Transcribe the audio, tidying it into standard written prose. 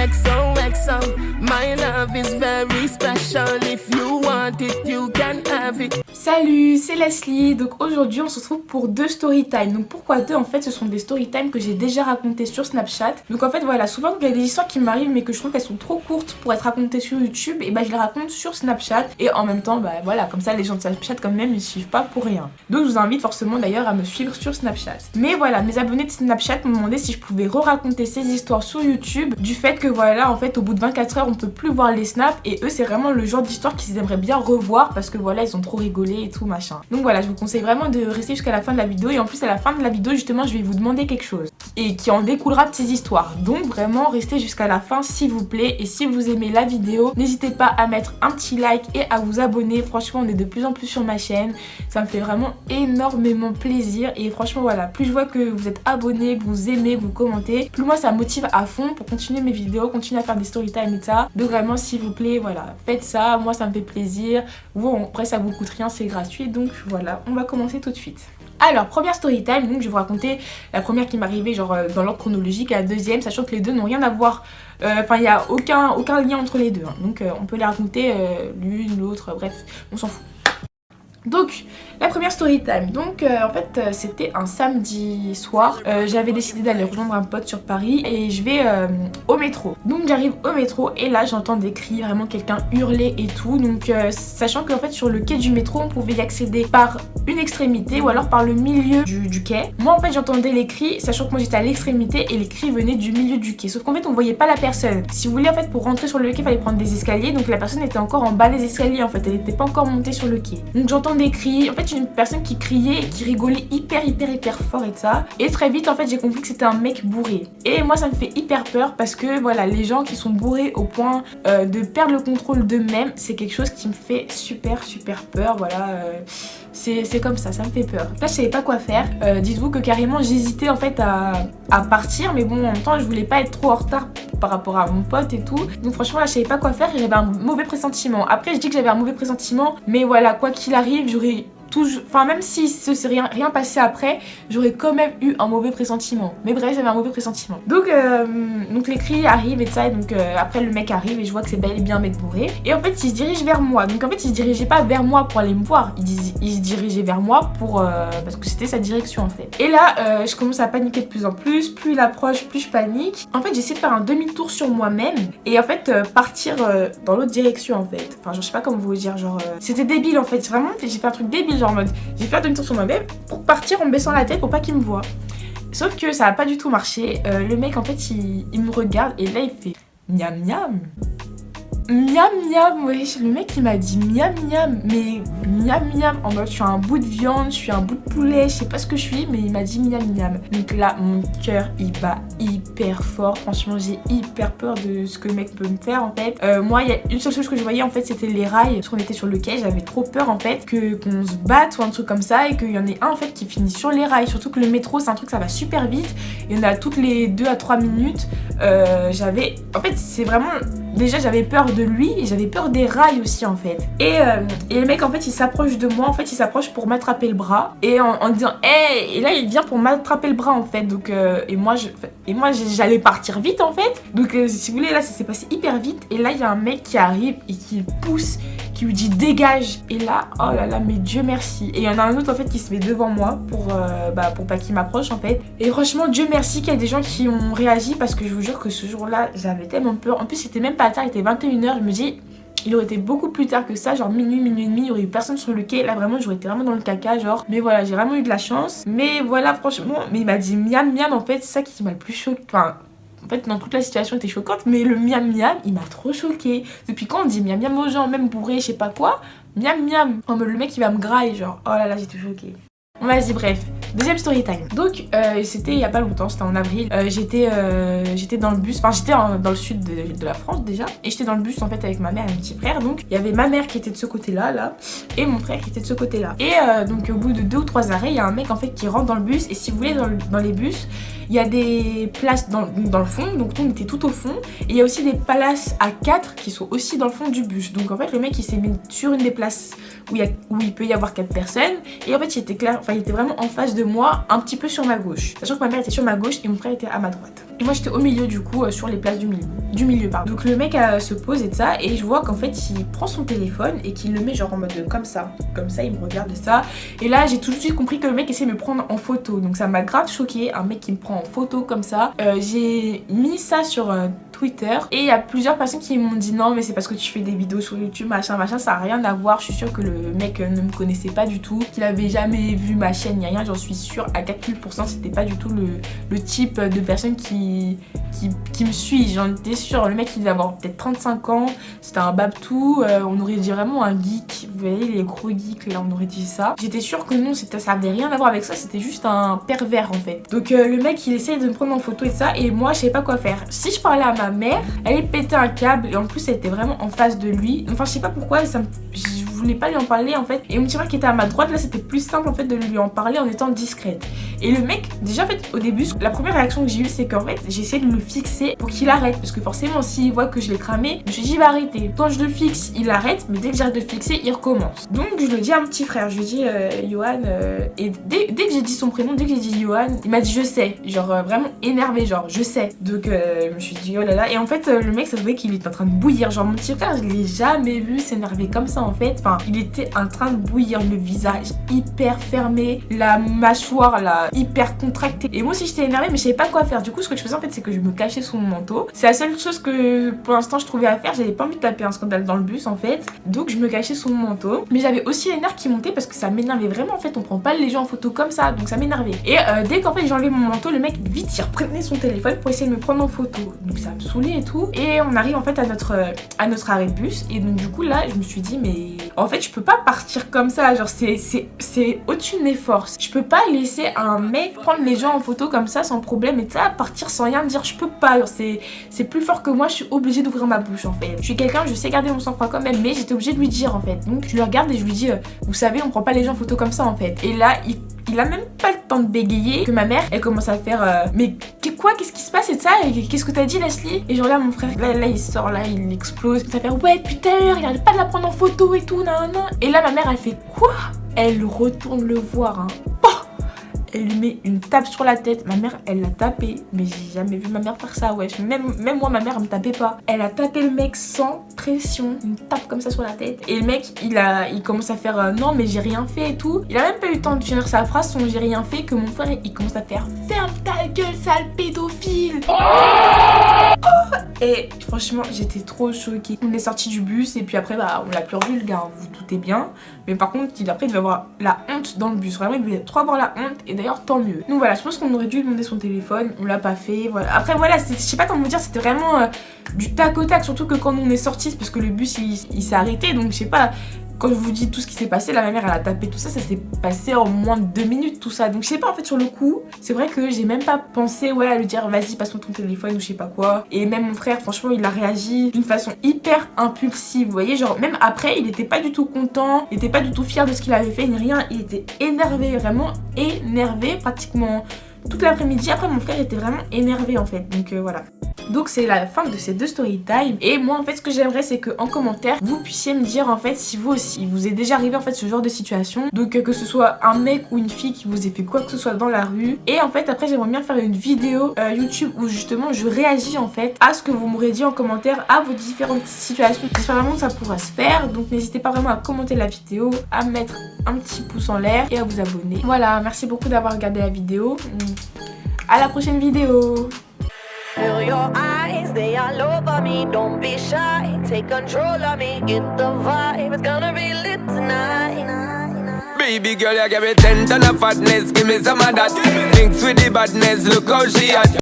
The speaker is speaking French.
XOXO. My love is very special. If you want it, you can have it. Salut, c'est Leslie. Donc aujourd'hui on se retrouve pour deux story time. Donc pourquoi deux? En fait ce sont des story time que j'ai déjà racontées sur Snapchat. Donc en fait voilà, souvent il y a des histoires qui m'arrivent mais que je trouve qu'elles sont trop courtes pour être racontées sur YouTube, et bah je les raconte sur Snapchat. Et en même temps bah voilà, comme ça les gens de Snapchat quand même ils suivent pas pour rien. Donc je vous invite forcément d'ailleurs à me suivre sur Snapchat. Mais voilà, mes abonnés de Snapchat m'ont demandé si je pouvais re-raconter ces histoires sur YouTube, du fait que voilà en fait au bout de 24 heures on peut plus voir les snaps, et eux c'est vraiment le genre d'histoire qu'ils aimeraient bien revoir parce que voilà ils ont trop rigolé et tout machin. Donc voilà, je vous conseille vraiment de rester jusqu'à la fin de la vidéo, et en plus à la fin de la vidéo justement je vais vous demander quelque chose et qui en découlera de ces histoires. Donc vraiment restez jusqu'à la fin s'il vous plaît, et si vous aimez la vidéo n'hésitez pas à mettre un petit like et à vous abonner. Franchement on est de plus en plus sur ma chaîne, ça me fait vraiment énormément plaisir, et franchement voilà, plus je vois que vous êtes abonnés, que vous aimez, que vous commentez, plus moi ça me motive à fond pour continuer mes vidéos, continuer à faire des story time et ça. Donc vraiment s'il vous plaît voilà, faites ça, moi ça me fait plaisir. Bon après ça vous coûte rien, c'est gratuit, donc voilà, on va commencer tout de suite. Alors première story time, donc je vais vous raconter la première qui m'est arrivée genre dans l'ordre chronologique, et la deuxième, sachant que les deux n'ont rien à voir, enfin il n'y a aucun lien entre les deux, hein. Donc on peut les raconter l'une, l'autre, bref, on s'en fout. Donc la première story time, donc en fait c'était un samedi soir, j'avais décidé d'aller rejoindre un pote sur Paris et je vais au métro. Donc j'arrive au métro et là j'entends des cris, vraiment quelqu'un hurler et tout. Donc sachant qu'en fait sur le quai du métro on pouvait y accéder par une extrémité ou alors par le milieu du quai. Moi en fait j'entendais les cris, sachant que moi j'étais à l'extrémité et les cris venaient du milieu du quai, sauf qu'en fait on voyait pas la personne. Si vous voulez en fait pour rentrer sur le quai il fallait prendre des escaliers, donc la personne était encore en bas des escaliers en fait, elle n'était pas encore montée sur le quai. Donc j'entends des cris, en fait une personne qui criait et qui rigolait hyper fort et ça, et très vite en fait j'ai compris que c'était un mec bourré. Et moi ça me fait hyper peur parce que voilà, les gens qui sont bourrés au point de perdre le contrôle d'eux-mêmes, c'est quelque chose qui me fait super peur, voilà. C'est comme ça me fait peur. Là je savais pas quoi faire, dites-vous que carrément j'hésitais en fait à partir, mais bon en même temps je voulais pas être trop en retard par rapport à mon pote et tout. Donc franchement là je savais pas quoi faire, j'avais un mauvais pressentiment. Après je dis que j'avais un mauvais pressentiment, mais voilà, quoi qu'il arrive j'aurais toujours, enfin même si ce serait rien passé après, j'aurais quand même eu un mauvais pressentiment. Mais bref, j'avais un mauvais pressentiment. Donc les cris arrivent et ça, et donc après le mec arrive et je vois que c'est bel et bien un mec bourré. Et en fait il se dirige vers moi. Donc en fait il se dirigeait pas vers moi pour aller me voir, il se dirigeait vers moi pour parce que c'était sa direction en fait. Et là je commence à paniquer de plus en plus il approche, plus je panique. En fait j'essaie de faire un demi-tour sur moi-même et en fait partir dans l'autre direction en fait. Enfin genre, je sais pas comment vous dire, genre c'était débile en fait, vraiment j'ai fait un truc débile, genre en mode j'ai fait un demi-tour sur moi-même pour partir en baissant la tête pour pas qu'il me voie. Sauf que ça a pas du tout marché. Le mec en fait il me regarde et là il fait miam miam. Miam miam, wesh, le mec il m'a dit miam miam, mais miam miam, en mode je suis un bout de viande, je suis un bout de poulet, je sais pas ce que je suis, mais il m'a dit miam miam. Donc là mon cœur il bat hyper fort, franchement j'ai hyper peur de ce que le mec peut me faire en fait. Moi il y a une seule chose que je voyais en fait, c'était les rails, parce qu'on était sur le quai, j'avais trop peur en fait qu'on se batte ou un truc comme ça, et qu'il y en ait un en fait qui finit sur les rails, surtout que le métro c'est un truc ça va super vite, il y en a toutes les 2 à 3 minutes. En fait c'est vraiment, déjà j'avais peur de lui et j'avais peur des rails aussi en fait. Et le mec en fait il s'approche de moi, en fait il s'approche pour m'attraper le bras et en disant hey, et là il vient pour m'attraper le bras en fait. Donc et moi j'allais partir vite en fait. Donc si vous voulez là ça s'est passé hyper vite, et là il y a un mec qui arrive et qui le pousse, qui lui dit dégage, et là oh là là mais Dieu merci. Et il y en a un autre en fait qui se met devant moi pour pas qu'il m'approche en fait. Et franchement Dieu merci qu'il y a des gens qui ont réagi, parce que je vous jure que ce jour là j'avais tellement peur. En plus c'était même pas tard, il était 21h, je me dis il aurait été beaucoup plus tard que ça, genre minuit et demi, il y aurait eu personne sur le quai, là vraiment j'aurais été vraiment dans le caca genre. Mais voilà, j'ai vraiment eu de la chance. Mais voilà franchement, mais il m'a dit miam miam en fait, c'est ça qui m'a le plus choqué. Enfin en fait dans toute la situation était choquante, mais le miam miam il m'a trop choqué. Depuis quand on dit miam miam aux gens, même bourré je sais pas quoi, miam miam, en mode le mec il va me grailler genre, oh là là j'étais choquée. Vas-y bref, deuxième story time. Donc c'était il y a pas longtemps, c'était en avril. J'étais dans le bus, enfin j'étais dans le sud de la France déjà, et j'étais dans le bus en fait avec ma mère et mon petit frère. Donc il y avait ma mère qui était de ce côté là et mon frère qui était de ce côté là. Et donc au bout de 2 ou 3 arrêts, il y a un mec en fait qui rentre dans le bus, et si vous voulez dans les bus il y a des places dans le fond, donc on était tout au fond, et il y a aussi des places à 4 qui sont aussi dans le fond du bus. Donc en fait le mec il s'est mis sur une des places où il peut y avoir 4 personnes, et en fait il était clair, enfin il était vraiment en face de moi, un petit peu sur ma gauche, sachant que ma mère était sur ma gauche et mon frère était à ma droite. Et moi j'étais au milieu du coup sur les places du milieu pardon. Donc le mec se pose et de ça et je vois qu'en fait il prend son téléphone et qu'il le met genre en mode comme ça il me regarde de ça et là j'ai tout de suite compris que le mec essaie de me prendre en photo, donc ça m'a grave choqué, un mec qui me prend en photo comme ça. J'ai mis ça sur Twitter et il y a plusieurs personnes qui m'ont dit non mais c'est parce que tu fais des vidéos sur YouTube machin, ça a rien à voir. Je suis sûre que le mec ne me connaissait pas du tout, qu'il avait jamais vu ma chaîne ni rien, j'en suis sûre à 4000%. C'était pas du tout le type de personne qui me suit, j'en étais sûre. Le mec il devait avoir peut-être 35 ans, c'était un babtou, on aurait dit vraiment un geek, vous voyez les gros geeks là, on aurait dit ça. J'étais sûre que non, ça avait rien à voir avec ça, c'était juste un pervers en fait. Donc le mec il essaye de me prendre en photo et ça, et moi je savais pas quoi faire. Si je parlais à ma mère, elle pétait un câble et en plus elle était vraiment en face de lui, enfin je sais pas pourquoi, je voulais pas lui en parler en fait. Et mon petit frère qui était à ma droite là, c'était plus simple en fait de lui en parler en étant discrète. Et le mec, déjà en fait au début, la première réaction que j'ai eue c'est qu'en fait j'ai essayé de le fixer pour qu'il arrête, parce que forcément s'il voit que je l'ai cramé, je me suis dit il va arrêter. Quand je le fixe, il arrête, mais dès que j'arrête de le fixer, il recommence. Donc je le dis à mon petit frère, je lui dis Johan, et dès que j'ai dit son prénom, dès que j'ai dit Johan, il m'a dit je sais, genre vraiment énervé, genre je sais. Donc je me suis dit oh là là, et en fait le mec ça se voyait qu'il était en train de bouillir, genre mon petit frère je l'ai jamais vu s'énerver comme ça en fait. Enfin il était en train de bouillir, le visage hyper fermé, la mâchoire là hyper contractée, et moi aussi j'étais énervée mais je savais pas quoi faire. Du coup ce que je faisais en fait c'est que je me cachais sous mon manteau. C'est la seule chose que pour l'instant je trouvais à faire, j'avais pas envie de taper un scandale dans le bus en fait, donc je me cachais sous mon manteau. Mais j'avais aussi les nerfs qui montaient parce que ça m'énervait vraiment en fait, on prend pas les gens en photo comme ça, donc ça m'énervait. Et dès qu'en fait j'ai enlevé mon manteau, le mec vite il reprenait son téléphone pour essayer de me prendre en photo, donc ça me saoulait et tout. Et on arrive en fait à notre arrêt de bus, et donc du coup là je me suis dit mais en fait je peux pas partir comme ça, genre c'est au-dessus de mes forces. Je peux pas laisser un mec prendre les gens en photo comme ça sans problème et ça partir sans rien me dire, je peux pas, c'est plus fort que moi, je suis obligée d'ouvrir ma bouche en fait. Je suis quelqu'un, je sais garder mon sang-froid quand même, mais j'étais obligée de lui dire en fait. Donc je le regarde et je lui dis vous savez on prend pas les gens en photo comme ça en fait. Et là il a même pas le temps de bégayer que ma mère elle commence à faire mais qu'est-ce qui se passe et ça, et qu'est-ce que t'as dit Leslie? Et genre là mon frère là il sort, là il explose, ça fait ouais depuis tout à l'heure il arrête pas de la prendre en photo et tout nan. Et là ma mère elle fait quoi? Elle retourne le voir hein. Elle lui met une tape sur la tête. Ma mère, elle l'a tapé. Mais j'ai jamais vu ma mère faire ça, wesh. Même moi, ma mère, elle me tapait pas. Elle a tapé le mec sans pression. Une tape comme ça sur la tête. Et le mec, il commence à faire non, mais j'ai rien fait et tout. Il a même pas eu le temps de finir sa phrase, son j'ai rien fait, que mon frère, il commence à faire ferme ta gueule, sale pédophile. Et franchement, j'étais trop choquée. On est sorti du bus et puis après, bah, on l'a plus revu, le gars, vous doutez bien. Mais par contre, après, il devait avoir la honte dans le bus. Vraiment, il devait trop avoir la honte. Et d'ailleurs, tant mieux. Donc voilà, je pense qu'on aurait dû lui demander son téléphone. On l'a pas fait. Voilà. Après, voilà, je sais pas comment vous dire, c'était vraiment du tac au tac. Surtout que quand on est sorti, parce que le bus, il s'est arrêté. Donc je sais pas. Quand je vous dis tout ce qui s'est passé, là ma mère elle a tapé tout ça, ça s'est passé en moins de 2 minutes tout ça. Donc je sais pas en fait sur le coup, c'est vrai que j'ai même pas pensé ouais à lui dire vas-y passe-moi ton téléphone ou je sais pas quoi. Et même mon frère franchement il a réagi d'une façon hyper impulsive, vous voyez, genre même après il était pas du tout content, il était pas du tout fier de ce qu'il avait fait ni rien, il était énervé, vraiment énervé pratiquement toute l'après-midi. Après mon frère était vraiment énervé en fait, donc voilà. Donc c'est la fin de ces deux story time. Et moi en fait ce que j'aimerais c'est que en commentaire vous puissiez me dire en fait si vous aussi il vous est déjà arrivé en fait ce genre de situation. Donc que ce soit un mec ou une fille qui vous ait fait quoi que ce soit dans la rue. Et en fait après j'aimerais bien faire une vidéo YouTube où justement je réagis en fait à ce que vous m'aurez dit en commentaire, à vos différentes situations. J'espère vraiment que ça pourra se faire. Donc n'hésitez pas vraiment à commenter la vidéo, à mettre un petit pouce en l'air et à vous abonner. Voilà, merci beaucoup d'avoir regardé la vidéo. À la prochaine vidéo. Feel your eyes, they all over me. Don't be shy, take control of me. Get the vibe, it's gonna be lit tonight. Baby girl, you give me 10 ton of fatness. Give me some of that. Mix with the badness, look how she at.